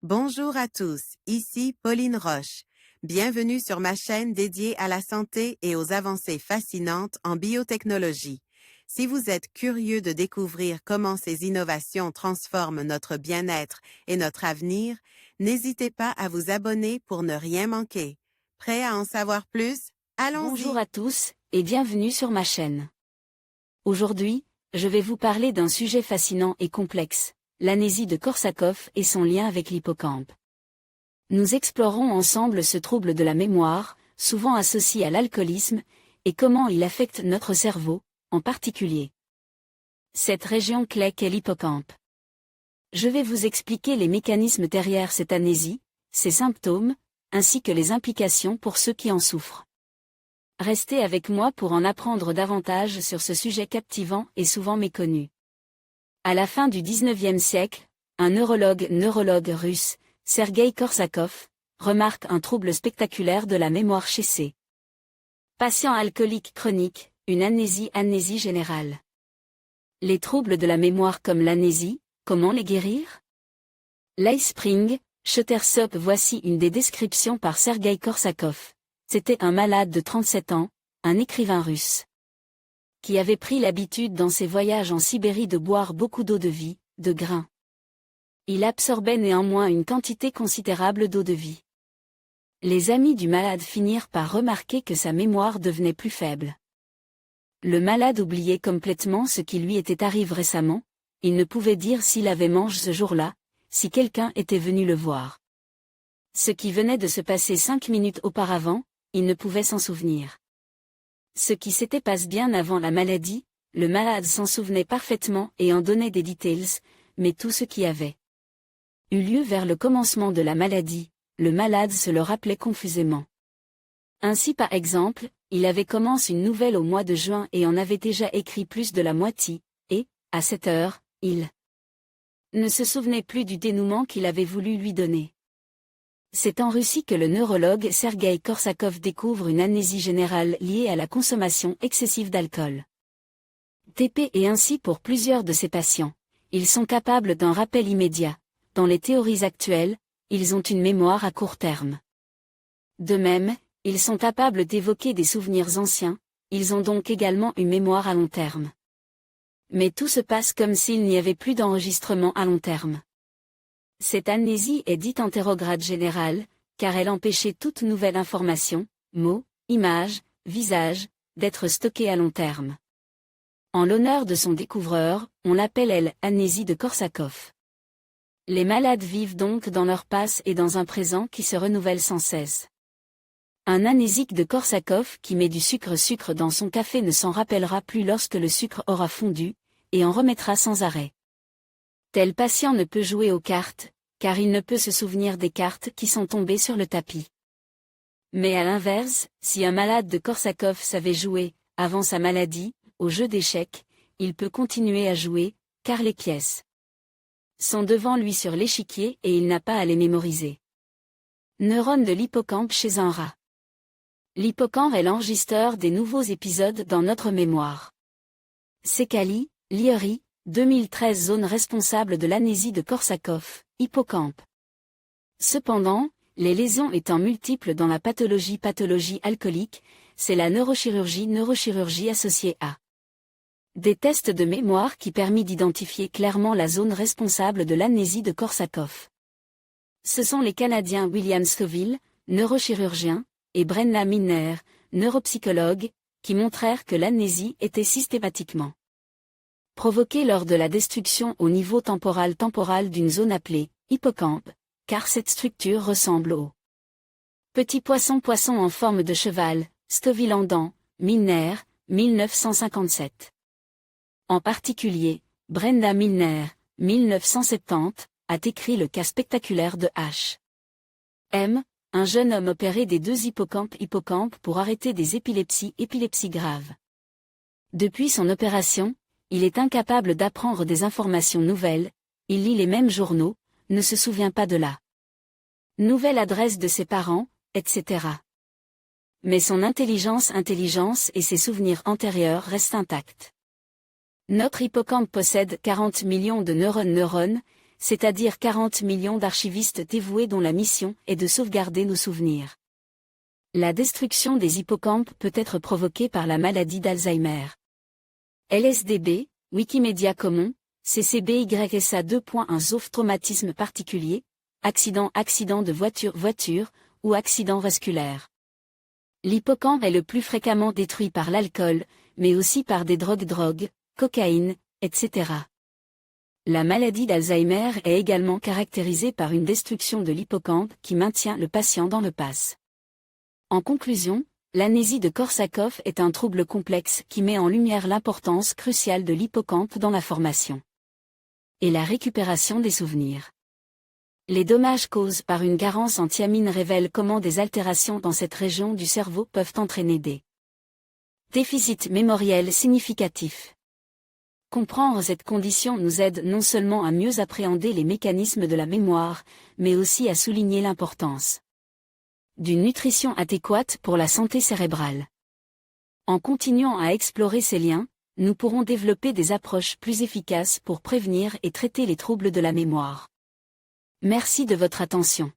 Bonjour à tous, ici Pauline Roche. Bienvenue sur ma chaîne dédiée à la santé et aux avancées fascinantes en biotechnologie. Si vous êtes curieux de découvrir comment ces innovations transforment notre bien-être et notre avenir, n'hésitez pas à vous abonner pour ne rien manquer. Prêt à en savoir plus? Bonjour Allons-y! à tous, et bienvenue sur ma chaîne. Aujourd'hui, je vais vous parler d'un sujet fascinant et complexe, l'amnésie de Korsakoff et son lien avec l'hippocampe. Nous explorerons ensemble ce trouble de la mémoire, souvent associé à l'alcoolisme, et comment il affecte notre cerveau, en particulier cette région clé qu'est l'hippocampe. Je vais vous expliquer les mécanismes derrière cette amnésie, ses symptômes, ainsi que les implications pour ceux qui en souffrent. Restez avec moi pour en apprendre davantage sur ce sujet captivant et souvent méconnu. À la fin du XIXe siècle, un neurologue russe, Sergueï Korsakov, remarque un trouble spectaculaire de la mémoire chez ses patients alcooliques chroniques, une amnésie générale. Les troubles de la mémoire comme l'amnésie, comment les guérir? L'Ice-Spring, Shuttersup. Voici une des descriptions par Sergueï Korsakov. C'était un malade de 37 ans, un écrivain russe, qui avait pris l'habitude dans ses voyages en Sibérie de boire beaucoup d'eau de vie, de grains. Il absorbait néanmoins une quantité considérable d'eau de vie. Les amis du malade finirent par remarquer que sa mémoire devenait plus faible. Le malade oubliait complètement ce qui lui était arrivé récemment, il ne pouvait dire s'il avait mangé ce jour-là, si quelqu'un était venu le voir. Ce qui venait de se passer 5 minutes auparavant, il ne pouvait s'en souvenir. Ce qui s'était passé bien avant la maladie, le malade s'en souvenait parfaitement et en donnait des details, mais tout ce qui avait eu lieu vers le commencement de la maladie, le malade se le rappelait confusément. Ainsi par exemple, il avait commencé une nouvelle au mois de juin et en avait déjà écrit plus de la moitié, et, à cette heure, il ne se souvenait plus du dénouement qu'il avait voulu lui donner. C'est en Russie que le neurologue Sergueï Korsakov découvre une amnésie générale liée à la consommation excessive d'alcool. TP et ainsi pour plusieurs de ses patients. Ils sont capables d'un rappel immédiat. Dans les théories actuelles, ils ont une mémoire à court terme. De même, ils sont capables d'évoquer des souvenirs anciens, ils ont donc également une mémoire à long terme. Mais tout se passe comme s'il n'y avait plus d'enregistrement à long terme. Cette amnésie est dite antérograde générale, car elle empêchait toute nouvelle information, mots, images, visages, d'être stockée à long terme. En l'honneur de son découvreur, on l'appelle amnésie de Korsakoff. Les malades vivent donc dans leur passé et dans un présent qui se renouvelle sans cesse. Un amnésique de Korsakoff qui met du sucre dans son café ne s'en rappellera plus lorsque le sucre aura fondu, et en remettra sans arrêt. Tel patient ne peut jouer aux cartes, car il ne peut se souvenir des cartes qui sont tombées sur le tapis. Mais à l'inverse, si un malade de Korsakoff savait jouer, avant sa maladie, au jeu d'échecs, il peut continuer à jouer, car les pièces sont devant lui sur l'échiquier et il n'a pas à les mémoriser. Neurones de l'hippocampe chez un rat. L'hippocampe est l'enregistreur des nouveaux épisodes dans notre mémoire. Sekali, Liori, 2013. Zone responsable de l'amnésie de Korsakoff, hippocampe. Cependant, les lésions étant multiples dans la pathologie alcoolique, c'est la neurochirurgie associée à des tests de mémoire qui permet d'identifier clairement la zone responsable de l'amnésie de Korsakoff. Ce sont les Canadiens William Scoville, neurochirurgien, et Brenda Milner, neuropsychologue, qui montrèrent que l'amnésie était systématiquement provoquée lors de la destruction au niveau temporal d'une zone appelée hippocampe, car cette structure ressemble au petit poisson en forme de cheval, Scoville en dents, Milner, 1957. En particulier, Brenda Milner, 1970, a écrit le cas spectaculaire de H. M., un jeune homme opéré des 2 hippocampes pour arrêter des épilepsies graves. Depuis son opération, il est incapable d'apprendre des informations nouvelles, il lit les mêmes journaux, ne se souvient pas de la nouvelle adresse de ses parents, etc. Mais son intelligence et ses souvenirs antérieurs restent intacts. Notre hippocampe possède 40 millions de neurones, c'est-à-dire 40 millions d'archivistes dévoués dont la mission est de sauvegarder nos souvenirs. La destruction des hippocampes peut être provoquée par la maladie d'Alzheimer. LSDB, Wikimedia Commons, CCBYSA 2.1 sauf traumatisme particulier, accident de voiture, ou accident vasculaire. L'hippocampe est le plus fréquemment détruit par l'alcool, mais aussi par des drogues, cocaïne, etc. La maladie d'Alzheimer est également caractérisée par une destruction de l'hippocampe qui maintient le patient dans le passe. En conclusion, l'amnésie de Korsakoff est un trouble complexe qui met en lumière l'importance cruciale de l'hippocampe dans la formation et la récupération des souvenirs. Les dommages causés par une carence en thiamine révèlent comment des altérations dans cette région du cerveau peuvent entraîner des déficits mémoriels significatifs. Comprendre cette condition nous aide non seulement à mieux appréhender les mécanismes de la mémoire, mais aussi à souligner l'importance d'une nutrition adéquate pour la santé cérébrale. En continuant à explorer ces liens, nous pourrons développer des approches plus efficaces pour prévenir et traiter les troubles de la mémoire. Merci de votre attention.